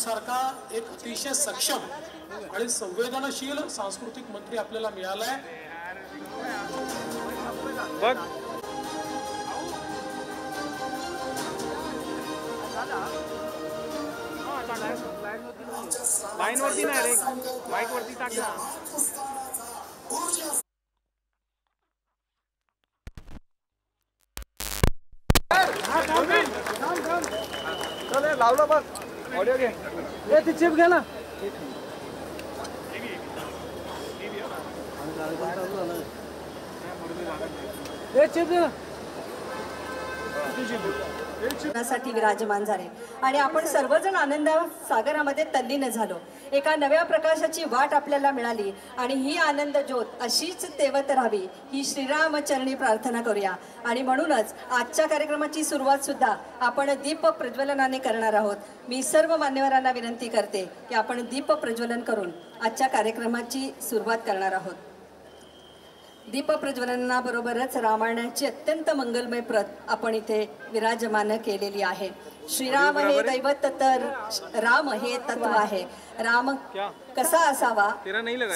सारखा एक अतिशय सक्षम आणि संवेदनशील सांस्कृतिक मंत्री आपल्याला मिळालाय। लाईन वरती नाही रे, माईक वरती टाक ना। चल लावला बस ऑडिओ घे, ए ती चिप घे ना। ए चिप घे ना। साठी विराजमान झाले आणि आपण सर्वजण आनंद सागरामध्ये तल्लीन झालो। एका नव्या प्रकाशाची वाट आपल्याला मिळाली आणि ही आनंद ज्योत अशीच तेवत राहावी ही श्रीरामचरणी प्रार्थना करूया। आणि म्हणूनच आजच्या कार्यक्रमाची सुरुवात सुद्धा आपण दीप प्रज्वलनाने करणार आहोत। मी सर्व मान्यवरांना विनंती करते की आपण दीप प्रज्वलन करून आजच्या कार्यक्रमाची सुरुवात करणार आहोत। दीप प्रज्वलनाबरोबरच रामायणाची अत्यंत मंगलमय प्रत आपण इथे विराजमान केलेली आहे। श्रीराम हे दैवत तर राम हे तत्व आहे। राम कसा असावा,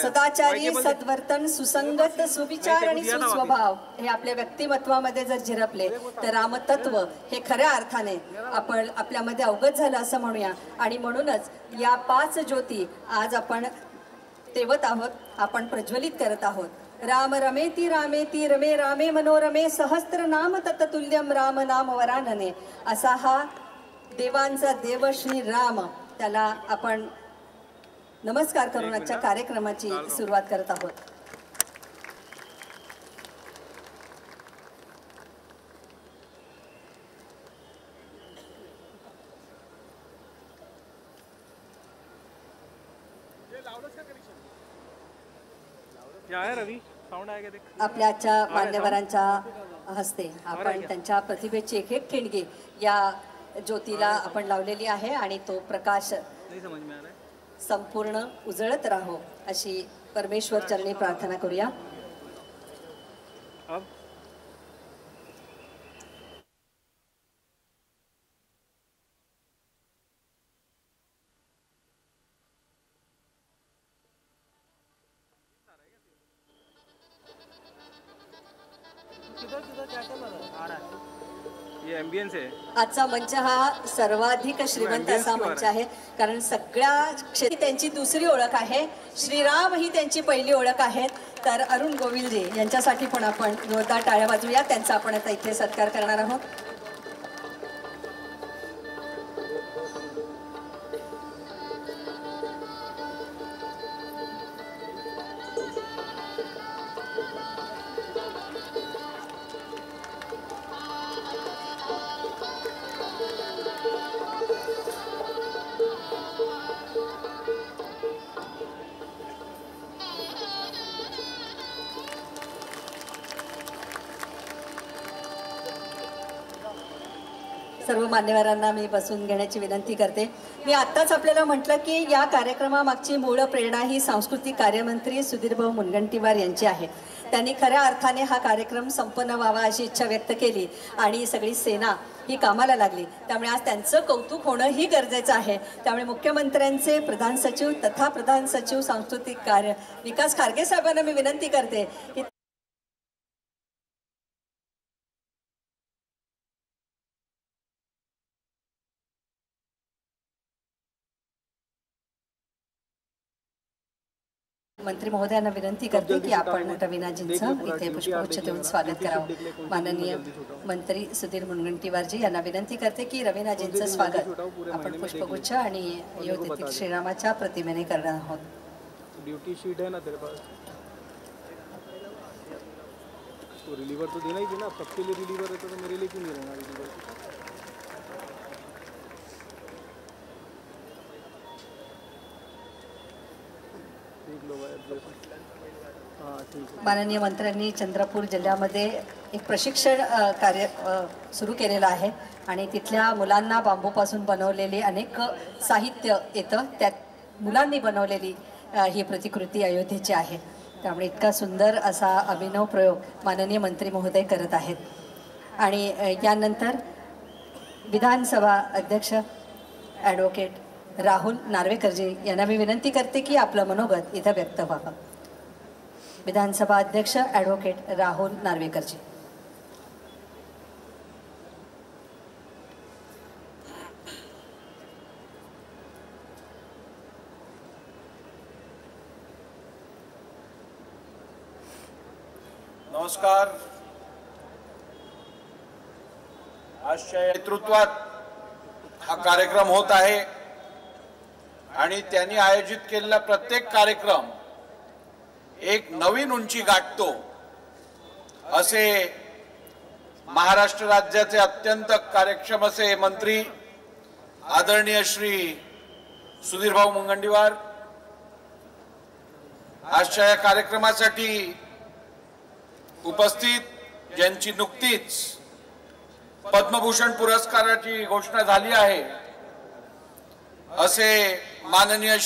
सदाचारी, सद्वर्तन, सुसंगत, सुविचार आणि सुस्वभाव हे आपल्या व्यक्तिमत्वामध्ये जर झिरपले तर रामतत्व हे खऱ्या अर्थाने आपण आपल्यामध्ये अवगत झालं असं म्हणूया। आणि म्हणूनच या 5 ज्योती आज आपण तेवत आहोत, आपण प्रज्वलित करत आहोत। राम रमेती रामेती रमे रामे मनोरमे सहस्त्र नाम तत्तुल्यम राम नाम वरानने असा हा देवांचा देव श्री राम, त्याला आपण नमस्कार करून आजच्या कार्यक्रमाची सुरुवात करत आहोत। आपल्या आजच्या मान्यवरांच्या हस्ते आपण त्यांच्या प्रतिभेची एक एक ठिणगी या ज्योतीला आपण लावलेली आहे आणि तो प्रकाश संपूर्ण उजळत राहो अशी परमेश्वर चरणी प्रार्थना करूया। आजचा मंच हा सर्वाधिक श्रीमंत असा मंच आहे, कारण सगळ्या क्षेत्री त्यांची दुसरी ओळख आहे, श्रीराम ही त्यांची पहिली ओळख आहे। तर अरुण गोविलजी यांच्यासाठी पण आपण जोरदार टाळ्या वाजवूया, त्यांचा आपण आता इथे सत्कार करणार आहोत। सर्व मान्यवरांना मी बसून घेण्याची विनंती करते। मी आत्ताच आपल्याला म्हटलं की या कार्यक्रमामागची मूळ प्रेरणा ही सांस्कृतिक कार्यमंत्री सुधीरभाऊ मुनगंटीवार यांची आहे। त्यांनी खऱ्या अर्थाने हा कार्यक्रम संपन्न व्हावा अशी इच्छा व्यक्त केली आणि सगळी सेना ही कामाला लागली। त्यामुळे आज त्यांचं कौतुक होणं ही गरजेचं आहे। त्यामुळे मुख्यमंत्र्यांचे प्रधान सचिव तथा प्रधान सचिव सांस्कृतिक कार्य विकास खारगे साहेबांना मी विनंती करते की मंत्री महोदयांना विनंती करते की आपण रवीनाजींचं इथे पुष्पगुच्छ देऊन स्वागत करावं। माननीय मंत्री सुधीर मुनगंटीवारजी यांना विनंती करते की रवीनाजींचं स्वागत आपण पुष्पगुच्छ आणि अयोध्येतील श्रीरामाच्या प्रतिमेने करणार आहोत। ड्यूटी शीट है ना तेरे पास, तो रिलीवर तो देना ही थी ना, सबके लिए रिलीवर रहता तो मेरे लिए क्यों नहीं रहना रिलीवर। माननीय मंत्र्यांनी चंद्रपूर जिल्ह्यामध्ये एक प्रशिक्षण कार्य सुरू केलेलं आहे आणि तिथल्या मुलांना बांबूपासून बनवलेले अनेक साहित्य येतं, त्यात मुलांनी बनवलेली ही प्रतिकृती अयोध्येची आहे। त्यामुळे इतका सुंदर असा अभिनव प्रयोग माननीय मंत्री महोदय करत आहेत। आणि यानंतर विधानसभा अध्यक्ष ॲडव्होकेट राहुल नार्वेकरजी यांना मी विनंती करते की आपलं मनोगत इथं व्यक्त व्हावं. विधानसभा अध्यक्ष ॲडव्होकेट राहुल नार्वेकरजी. नमस्कार. आजच्या नेतृत्वात हा कार्यक्रम होत आहे आणि त्यांनी आयोजित केलेला प्रत्येक कार्यक्रम एक नवीन उंची गाठतो असे महाराष्ट्र राज्याचे अत्यंत कार्यक्षम असे मंत्री आदरणीय श्री सुधीरभाऊ मुनगंटीवार आजच्या या कार्यक्रमासाठी उपस्थित, ज्यांची नुकतीच पद्मभूषण पुरस्काराची घोषणा झाली आहे असे माननीय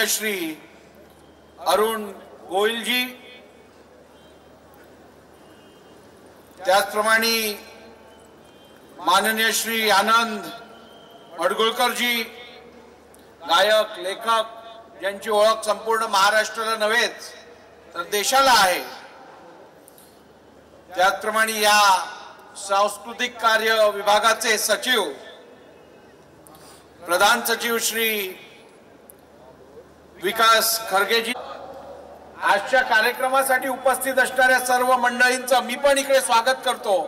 श्री अरुण गोयलजी, त्याचप्रमाणे माननीय श्री आनंद मडगुळकरजी, गायक लेखक ज्यांची ओळख संपूर्ण महाराष्ट्राला नव्हेच तर देशाला आहे. त्याचप्रमाणे या सांस्कृतिक कार्य विभागाचे सचिव, प्रधान सचिव श्री विकास खरगेजी, आजच्या कार्यक्रमासाठी उपस्थित असणाऱ्या सर्व मंडळींचं मी पण इकडे स्वागत करतो,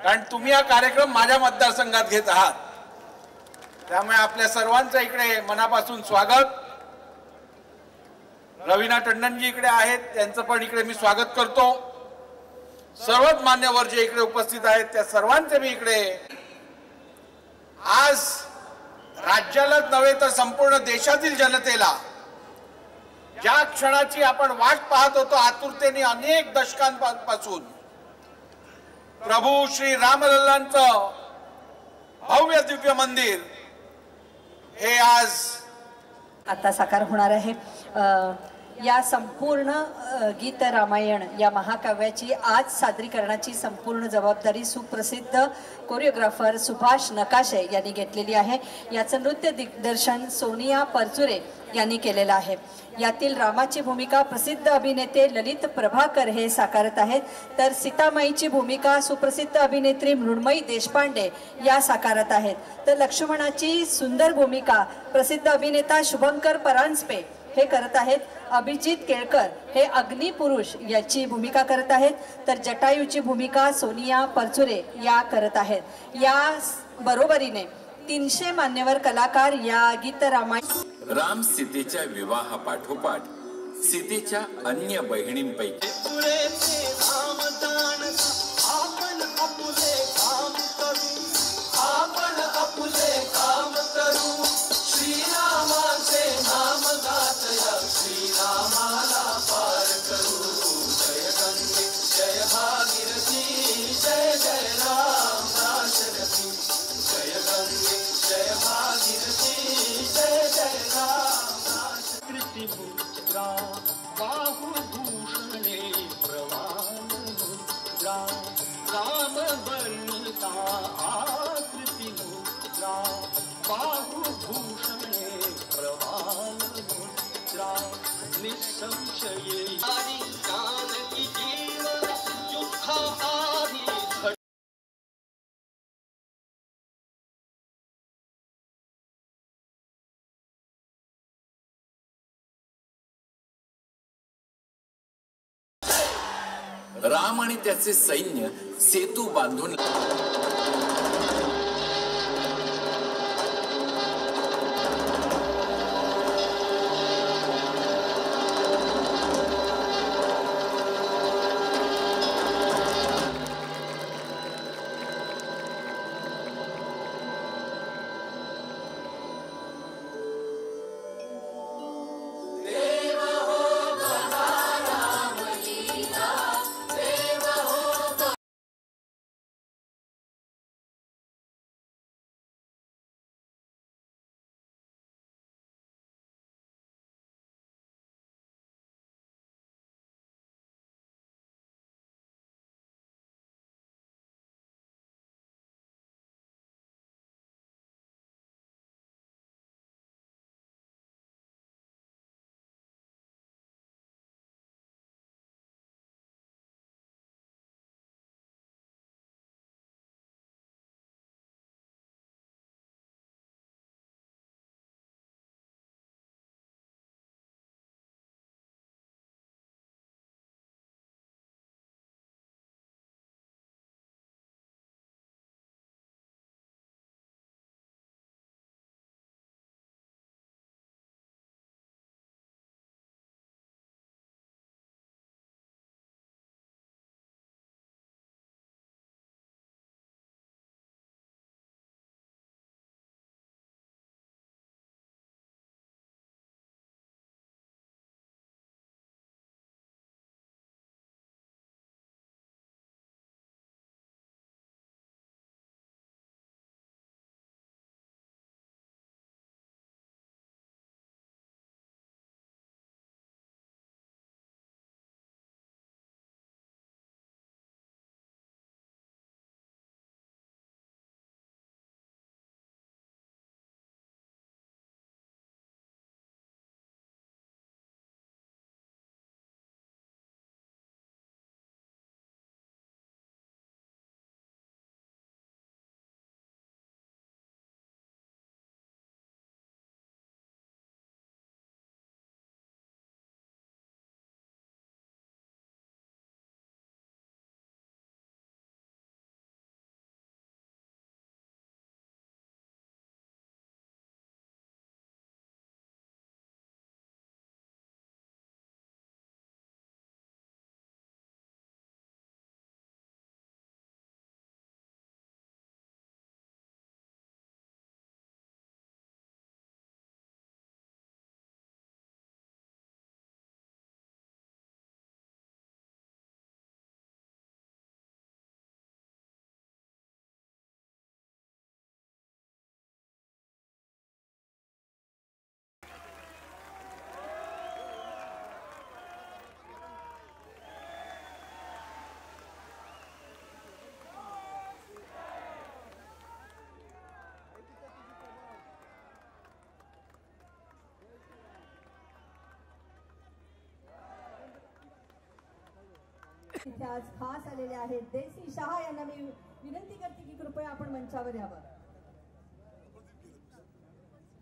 कारण तुम्ही हा कार्यक्रम माझ्या मतदारसंघात घेत आहात. त्यामुळे आपल्या सर्वांचं इकडे मनापासून स्वागत. रवीना टंडनजी इकडे आहेत, त्यांचं पण इकडे मी स्वागत करतो. सर्वच मान्यवर जे इकडे उपस्थित आहेत त्या सर्वांचे मी इकडे, आज राज्यालाच नव्हे तर संपूर्ण देशातील जनतेला ज्या क्षणाची आपण वाट पाहत होतो आतुरतेने अनेक दशकांपासून, प्रभू श्री रामलल्लांचं भव्य दिव्य मंदिर हे आज आता साकार होणार आहे. या संपूर्ण गीत रामायण या महाकाव्याची आज सादरीकरणाची संपूर्ण जबाबदारी सुप्रसिद्ध कोरिओग्राफर सुभाष नकाशे यांनी घेतलेली आहे. याचं नृत्य दिग्दर्शन सोनिया परचुरे यांनी केलेलं आहे. यातील रामाची भूमिका प्रसिद्ध अभिनेते ललित प्रभाकर हे साकारत आहेत, तर सीतामाईची भूमिका सुप्रसिद्ध अभिनेत्री मृण्मयी देशपांडे या साकारत आहेत. तर लक्ष्मणाची सुंदर भूमिका प्रसिद्ध अभिनेता शुभंकर परांजपे हे करत आहेत. अभिजित केळकर हे अग्निपुरुष याची भूमिका करत आहेत, तर जटायूची भूमिका सोनिया परचुरे या करत आहेत. या बरोबरीने 300 मान्यवर कलाकार या गीत रामायण राम सीतेच्या विवाहापाठोपाठ सीतेच्या अन्य बहिणींपैकी राम आणि त्याचे सैन्य सेतू बांधून इथे आज खास आलेले आहेत देसी शहा यांना मी विनंती करते की कृपया आपण मंचावर यावं.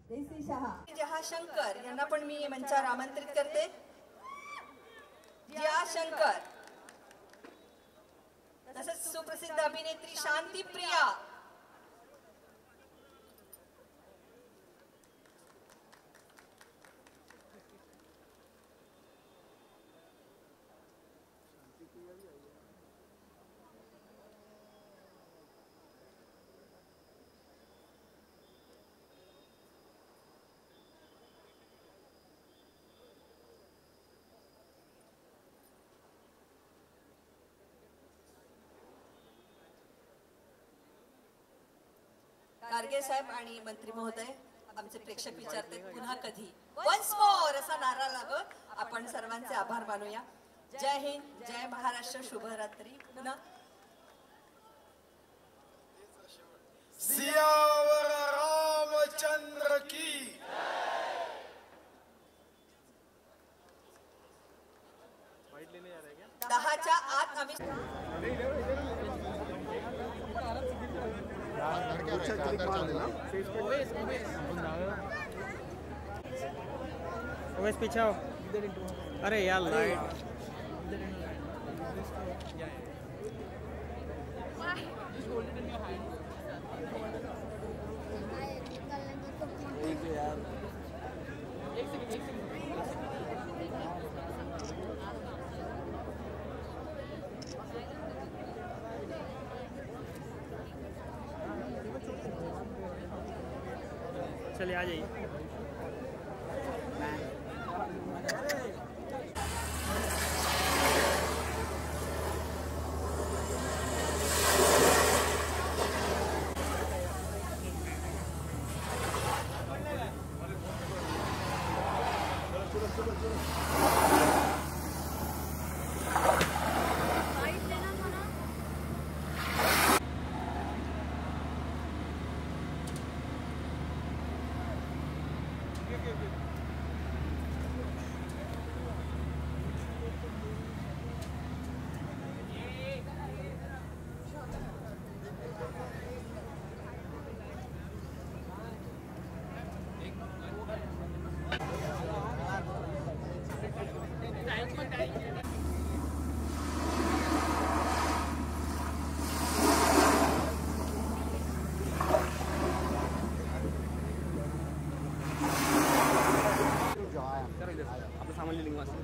देसी शहा जहा शंकर यांना पण मी मंचावर आमंत्रित करते. जया शंकर, तसंच सुप्रसिद्ध अभिनेत्री शांती प्रिया, गाडगे साहेब आणि मंत्री महोदय, आमचे प्रेक्षक विचारते पुन्हा कधी. वन्स मोर असा नारा लागत आपण सर्वांचे आभार मानूया. जय हिंद, जय महाराष्ट्र, शुभरात्री. पुन्हा सियावर रामचंद्र की. फाइट लेने जा रहे हैं 10च्या आत आम्ही ओवेस पीछे आओ. अरे यार लाइट. चलिए आ जाइए. आपलं सामान लिहिलं वाचलं.